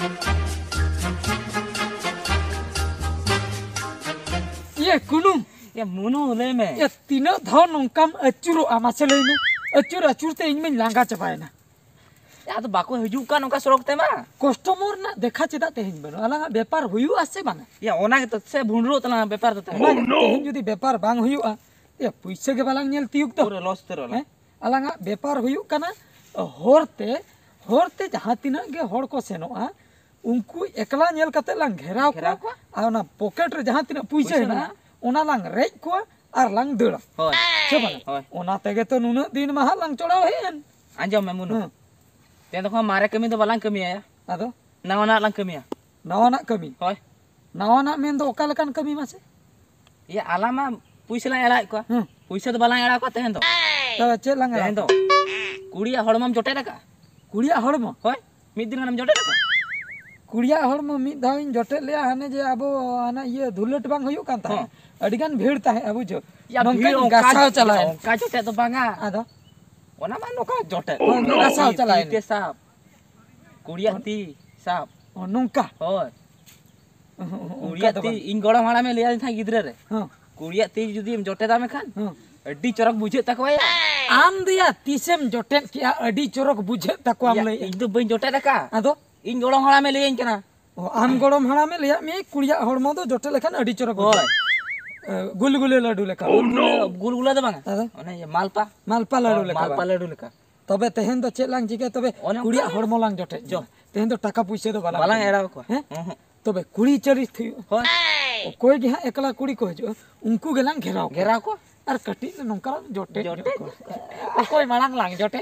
Iya kunum. Ya munu le me. Ya tina dhau nongkam acuro amase lei me. Acur te इन में लांगा चपायना. Ya तो बाको हजू का नोका सड़क ते मा. कस्टमर ना देखा चेदा तेहिन बनो अलग व्यापार हुयु आसे बाना. Ya ओना के तो से भुंडरो तला व्यापार तो तेहिन जुदी व्यापार बांग हुयुआ. या पैसे के बालांग नेल तियुक तो. पूरा लॉस ते रोला. अलग व्यापार हुयु कना होरते जहां तिना के होड़ को सेनोआ उनको एकला नेल कते लांग घेराव को आ ना पॉकेट रे जहां तिना पैसे हेना ओना लांग रेज को आर लांग दड़ा होय चबा ओना तेगे तो नुना दिन मा लांग चड़ाव हेन आंजम में मुनु ते तो मारे कमी तो बालांग कमी आया आदो नावना लांग कमी नावाना कमी होय नावाना मेन दो ओका लकान कमी मासे ये आलामा पैसे ला एड़ा को पैसे तो बालांग एड़ा को तेहन तो तबे चे लांग तेहन तो कुड़िया हड़मम जोटे रका कुड़िया हड़म होय मिद दिन हम जोटे रका कुड़िया हड़म मिद धाविन जोटे ले हाने जे अबो आना ये धुलट बांग हुयु कान ता अडिगान भीड़ ता है अबु जो या भीड़ गासाव चलाए का जोटे तो बांगा आदो ओना मा नोका जोटे गासाव चलाए ते साहब कुड़िया ती साहब नोंका होय कुड़िया ती इन गोड़ा हाड़ा में ले था गिदरे रे कुड़िया ती जुदी जोटे दा में खान अड्डी चरक बुझे तकवाया आम दिया तीसेम जोटे किया अड्डी चरक बुझे तकवा में इन तो बई जोटे रका आदो इन गोड़ा हाड़ा में ले कना आम गोड़म हाड़ा में लिया में कुड़िया हड़मो दो जोटे लेखान अड्डी चरक होय गुलगुले लड्डू लेखा गुलगुला दो बांगा ओने ये मालपा लड्डू लेखा तबे तेहन दो चेक लांग जिके तबे कुड़िया हड़मो लांग जोटे जो तेहन दो टाका पैसे दो बालांग एड़ा को तबे कुड़ी चरित थी होय कोई गे एकला कुड़ी को जो उनको गेलांग घेराव को और कटी नोंका जोटे कोई मांग लांग जोटे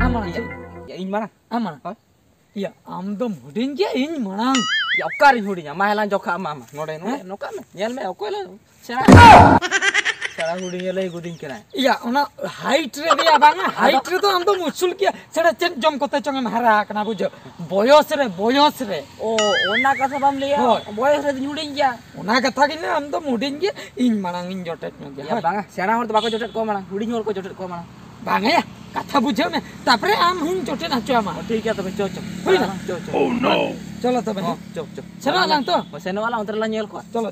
आमा इन मांग आमा या आम दो हुडिंग के इन मांग या ओकारी हुडिंग माहला जोखा मामा नोडे नोका में नेल में ओकोला सेरा हुडिंग ले गुदिंग केना या ओना हाइट रे दिया बांगा हाइट रे तो हम तो मुसुल किया सेड़ा चेन जम कोते चंगे महारा कना बुझो बयस रे ओ ओना कथा बाम लिया बयस रे हुडिंग गया ओना कथा किने हम तो मुडिंग के इन मांग इन जोटे न या बांगा सेना होर तो बाको जोटे को मांग हुडिंग होर को जोटे को मांग बांगा या कथा बुझे में तापरे आम हिन जोटे नाचो आमा ठीक है तबे चो ओह नो चलो तबे चो सेना लांग तो सेना वाला उतर ला नेल को चलो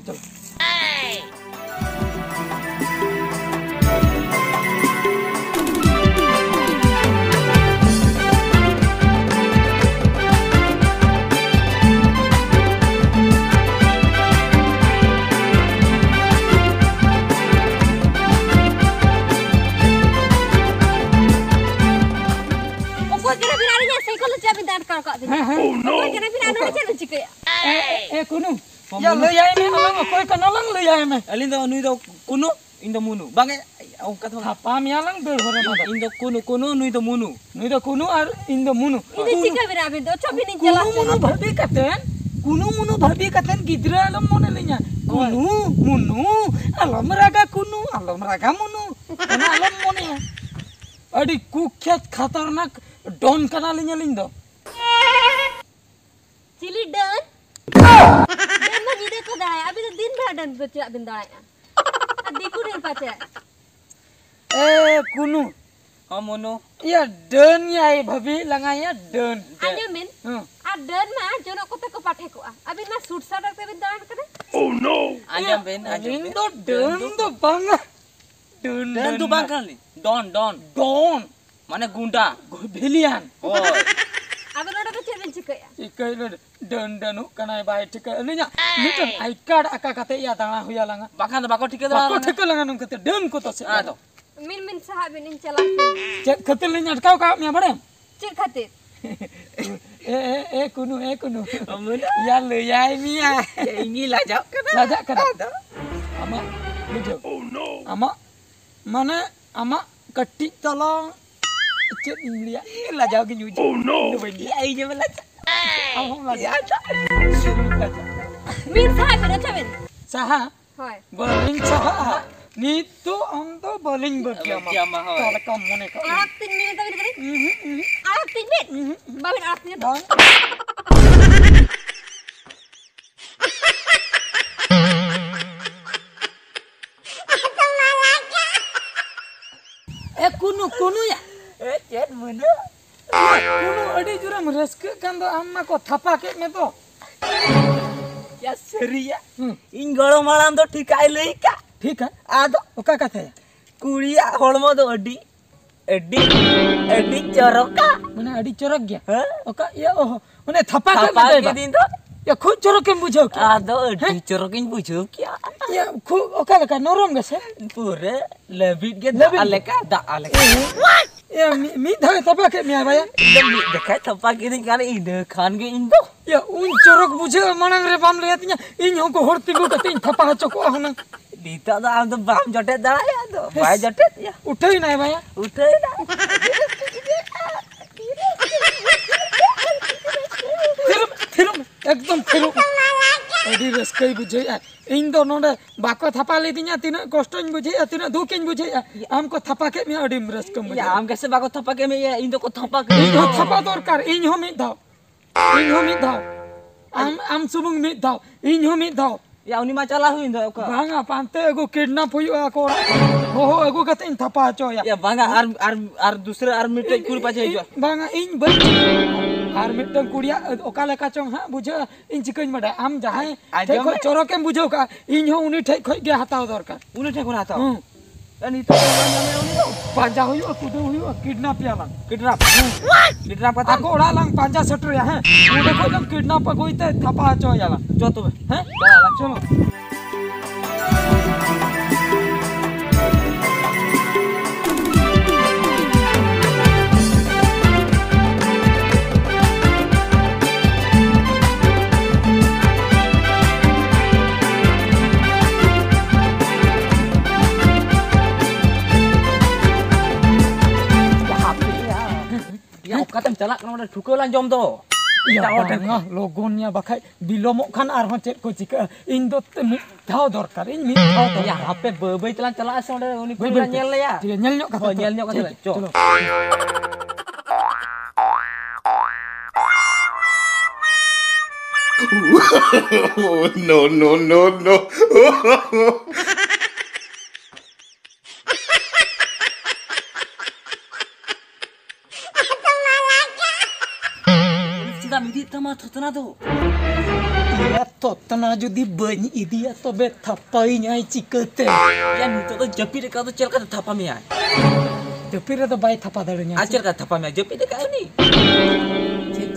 कुनु या ले आए में अलग कोई का नलंग ले आए में अलिन दो नुई दो कुनु इन दो मुनु बांगे ओ कथा हापा मियालंग बेड़ होरे ना इन दो कुनु नुई दो मुनु और इन दो मुनु ini चिका बिरा बे दो छबि नि जला कुनु मुनु भाभी कतेन गिदरा अलम मोने लेnya मुनु अलम रागा मुनु ना अलम मोने अडी कुख्यात खतरनाक डॉन कना लेnya लिंग दो चिली डन डन में गिदे को दाय अभी तो दिन भर डन बच्चा बिन दाय देखो रे पाचे ए कुनु हां मोनो या डन याई भाभी लगाया डन आने मिन आ डन मा जोनो कोते को पाठे को अभी ना सूट साट के बिन दाय करे ओह नो आजम बेन तो डन तो बांगा डन तो बांगा डॉन माने गुंडा भिलियन ओय अब नोडा के चेन चिकया इकय डन कनाय बाय ठीक अनिया निटन आई कार्ड आका कते या दाना हुया लांगा बाखान तो बाको ठीक लंगा नुम कते डन को तो से आ तो मिन साहब इन चला चेक खते लेnya अटकाव का मैं बड़े चिक खातिर ए कुनु या ले याय मिया ini lajak kada ama bujo oh no ama mana ama ketik tolong cek lihat lajak ke nyuji oh no ai je lajak lajak min saha beda chaben saha hoy bowling saha nitu om to bowling berkiama kalau kamu mone ka alat 3 minit tadi beri alat 3 minit babin alatnya dong कुनु या चेत मुनु कुनु अड़ी जुरम रस्के kan do amma ko thapa ke me to या सरिया इन गड़ो मालाम तो ठीक आई लई का ठीक है आदो ओका कथा है कुड़िया होड़मो दो अड्डी अड्डी अड्डी चरका मने अड़ी चरक गया हां ओका ये ओहो मने थपा के दिन तो या खूब चरक के बुझो आदो अड्डी चरकिन बुझो क्या या खूब ओका लका नरम गसे पूरे लबिट के दा आलेका या मी धरे थपा के मिया भाया एकदम देखा थपा के दिन काने इन खान के इन दो या उन चरक बुझे मनंग रे बाम ले तिया इन को होरती को कते थपा चको हना दीता तो आम तो बाम जटे दाया तो भाई जटे या उठे ही नहीं भाया उठे ना फिर एकदम फिर अड़ी रस्कई बुझे इन दो नोडे बाको थपा ले दिया तिना कष्टन बुझे तिना दुखिन बुझे आम को थपा के में अड़ी रस्कम बुझे आम कैसे बाको थपा के में इन दो को थपा के इन थपा दरकार इन हो मिद धाव आम सुबुंग मिद धाव इन हो मिद धाव या उनी मा चला हुई दो का बांगा पांते एगो किडनैप हुआ को हो एगो कते इन थपा चो या बांगा आर दूसरे आर मिटे कुड़ी पाछे जो बांगा इन बई आर मिटन कुड़िया ओका लेका चोंग हां बुझे इन चिकन बडा आम जहां ठे को चोरो के बुझो का इन हो उनी ठे खई गे हताव दरकार उनी ठे को हताव अनि तो पांजा हुई कुदे हुई किडनैप याला किडनैप का गोड़ा लंग पांजा सटर या है वो देखो जब किडनैप गोइते थपा चो याला जो तो हैं चलो कतम चला कना ठुकलान जम दो लोगोनिया बखाय बिलोमो खान आर हो चेक को चिका इन दो मि धाव दरकार इन मि धाव या हापे बबई तलान चला से ओडे उनी कुला नेल लेया ठीक है नेल न्यो का चलो no no no no सीधा मिदी तमा थतना दो या तोतना जुदी बनी इदिया तबे थपाई न्याय चिकते या नितो तो जपी रे का तो चल का थपा में आए जपी रे तो बाई थपा दड़न्या आचर का थपा में जपी रे का नी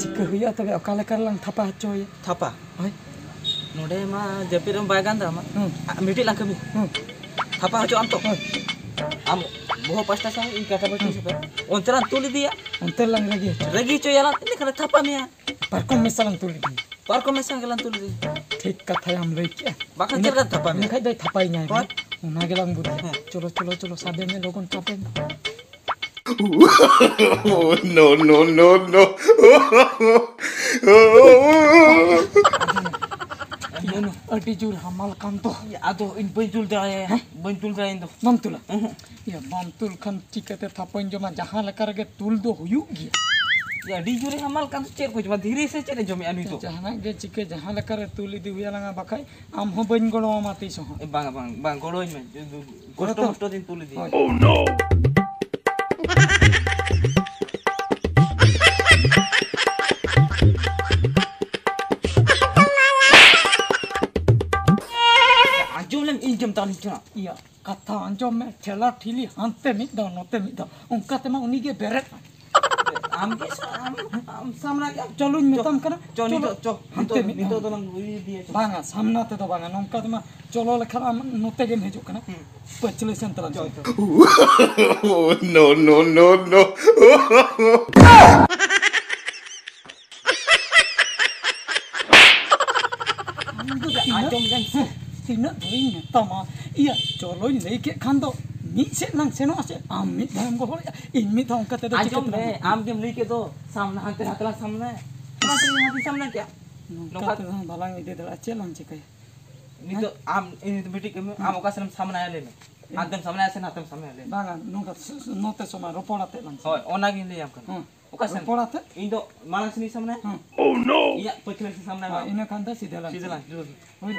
चिक हुया तबे अकाले कर लंग थपा चोय थपा होय नोडे मा जपी रे बाय गांदा मा मिटी लंग कमी थपा जो आम तो आम बहु पास्ता सा इन काटा बटी से ओंतरा तुली दिया अंतर लंग रगी चो याला इन करे थपा में परको मिसलन तुली दी परको में संगलन तुली दी ठीक कथा हम रे क्या बाका चल का थपा में खाई दे थपाई न्याय उना के लंग बुद्धि चलो चलो चलो साबे में लोगन चपे no no no no no अटिजूर हमाल कान तो आदो इन बंतुल दे बंतुल दे इन दो बमतुला या बमतुल खान चिकते थापन जमा जहां लकर के तुल दो हुयु गिया या डिजूरे हमाल कान चेर को जमा धीरे से चले जमे अनु तो जहां के चिके जहां लकर तुली दी हुया लंगा बखाई आम हो बन गड़ो माती सो बांग गड़ो में गोष्ट दिन तुली दी oh no इंजम तानी चना या कथा अंजम में ठेला ठीली हंते मिद दो नोते मिद दो उनका तमा उनी के बेरे आम के आम सामना के चलो मितम करा चलो चो हंते मिद तो लंग उई दिए बांगा सामना ते तो बांगा नोंका तमा चलो लेखा नोते के हेजो कना पचले संतला no no no no आजम गन तीना धोई तमा या चलो लेके खान दो मी से नंग सेनो से आम मी धम को इन मी धम कते तो आजम रे आम के लेके तो सामना हाथ हाथला सामने हाथी सामने क्या नोका तो भलांग दे दला चलन से कहे नी तो आम इन तो बेटी के आम का सामने आले ने आदम सामने आसे ना आदम सामने आले बांगा नोका नोते समा रोपड़ाते लं होय ओना के ले आम कर ओका रोपड़ाते इन तो मानस नी सामने oh no या पछले से सामने इन खानदा सीधे लं होय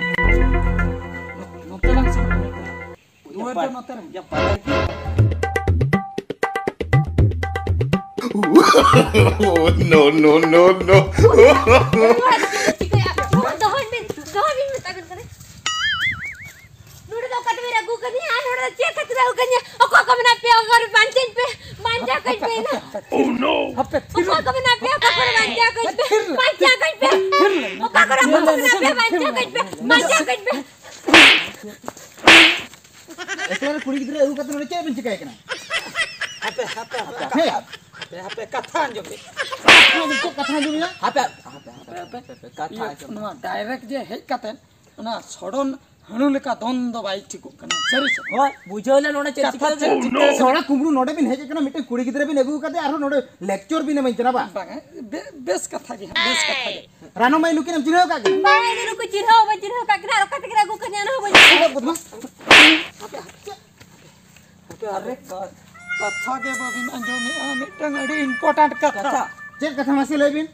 नोते लं सामने वो तो नोते या पाला की Oh no no no no. dohon bin metakan kare nude do kat mera gu kani an hoda che kat da kanya ako ko na pe agar banchen pe manja kai pe na Oh no. Hape ako ko na pe ako ko manja kai pe manja kai pe ako ko na pe manja kai pe manja kai pe eklar kuri gidra eu kata nore che ben chikai kana hape katha anjom be kata jumi na hape kata no direct je hej katen na sodon hanu leka dondo bai thik kana sari हो बुझोले नोने check sora kumru node bin heje kana mite kuri gidra bin egu kate aro node lecture bin mai chana ba banga bes katha ge bes katha ge rano mai lukin am chino ka ke bang ni ku chirho ka kira kat kira gu kanya na ho budma hape are katha ge babin anjom mitang adi important katha che katha masi lebin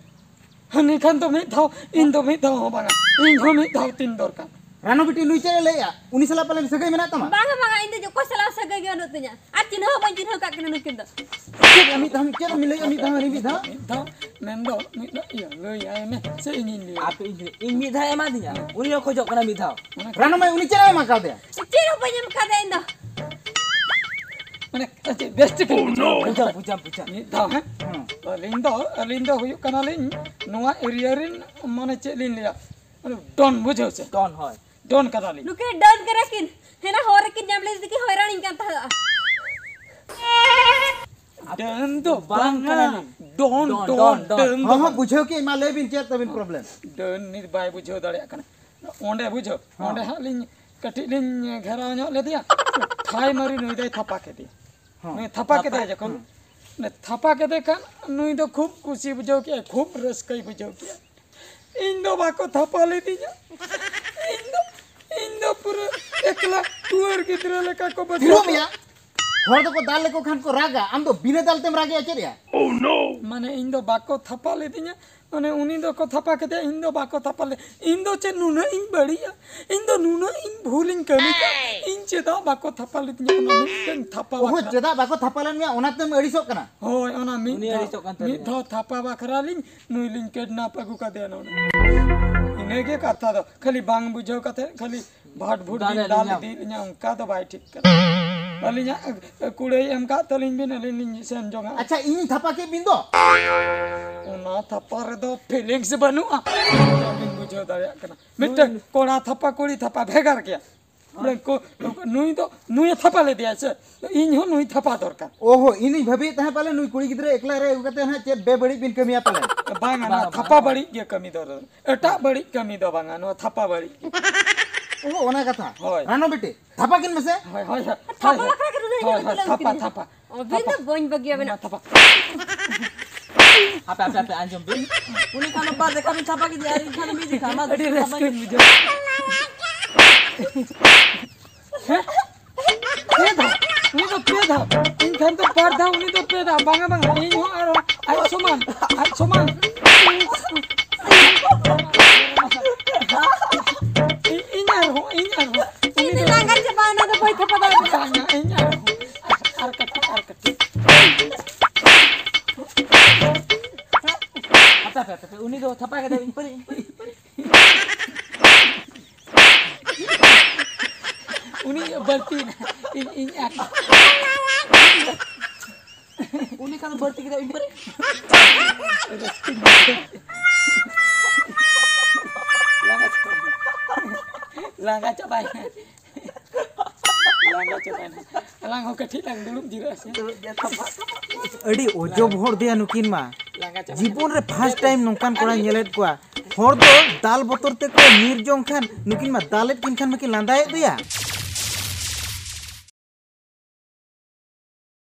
hani kan to mi thau in to mi thau banga in ho mi thau tin dorkar rano biti lui che le ya uni sala palen sagai mena tama bang inde jo ko sala saga ge no tunya ar chirho ka kira nukin da che ami tham che mi le ami tham ri bi tha thau nendo mi da ya lo ya me se in ni आप इन मिठा एमा दिया उनी को खोजो कना मिठा rano mai uni che ma ka de chirho banyak ka da inda mane best ke पूछा ni thau ha alindo huyuk kana lin noa area rin mane che lin liya don bujho se कौन है don kada lin nuke don karakin hena horakin jamle diki hoirani kan ta don do bang kana kana don ha ha bujho ke ma lebin che tabin problem don ni bai bujho dare kana onde bujho onde ha lin kati lin ghera nyo le dia thai mari nui dai thapa ke dia nui thapa ke dia jokon ne thapa ke de kan nui do khub kusi bujho ke khub raskai bujho ke indo bako thapa le dia indo pura ekla tuar gidra leka ko Tiro bajho ya hor do ko dal le ko khan ko raga am do bine dal tem rage ache ya Oh no. mane indo bako thapa le dia mane uni do ko thapa ke dia indo bako thapa le indo che nuna in badiya indo nuna in bhulin kami ka in che da bako thapa le dia mane ten thapa oh jeda ba ko thapalan me ona tem edi sok kana hoy ona mi Uni arisok kan tadi. mi tho thapa bakra lin nui lin kidnap agu ka de na ine ke katha do khali bang bujho kathe khali bhat bhut Dale dal linya. di nya unka do bai thik ka alinya kudai em ka talin bin alin sen jonga acha ini thapa ke bindo ona thapa re do feelings banu a min bujho dare kana mitte kora thapa kori thapa bhegar kya ko nui thapa le dia se in ho nui thapa dorkar oho ini bhabi tahe pale nui kuri gidra ekla re egu kate ha che be badi bin kamiya pale banga na thapa bari ge kami dor eta bari kami do banga no thapa bari oho ona katha Hoy. rano beti thapa kin mese hoy hoy thapa lakra ke rudai hoy thapa thapa binda boin bagia bena thapa apa anjom bin उनी खाना बाद देखा मिठा पाकी दिया री खाना मिठी खामा adi rescue video peda uni kan to parda uni to peda banga in ho aro ai soman in aro ini langgar jepana da boy thapa da banga in aro arkat apa उनी तो थपा के दे इन पर uni berti in ak उनी खाना भर्ती के दे इन पर langga coba lang ho kathi lang dulu jira se adi ojob hor dia nukin ma langga coba जीवन रे फर्स्ट टाइम नोंकान कोड़ा नेलेत कोआ हर दो दाल बोतर ते को निर्जों खान नुकिन मा दालेत किन खान मकी लांदाए दिया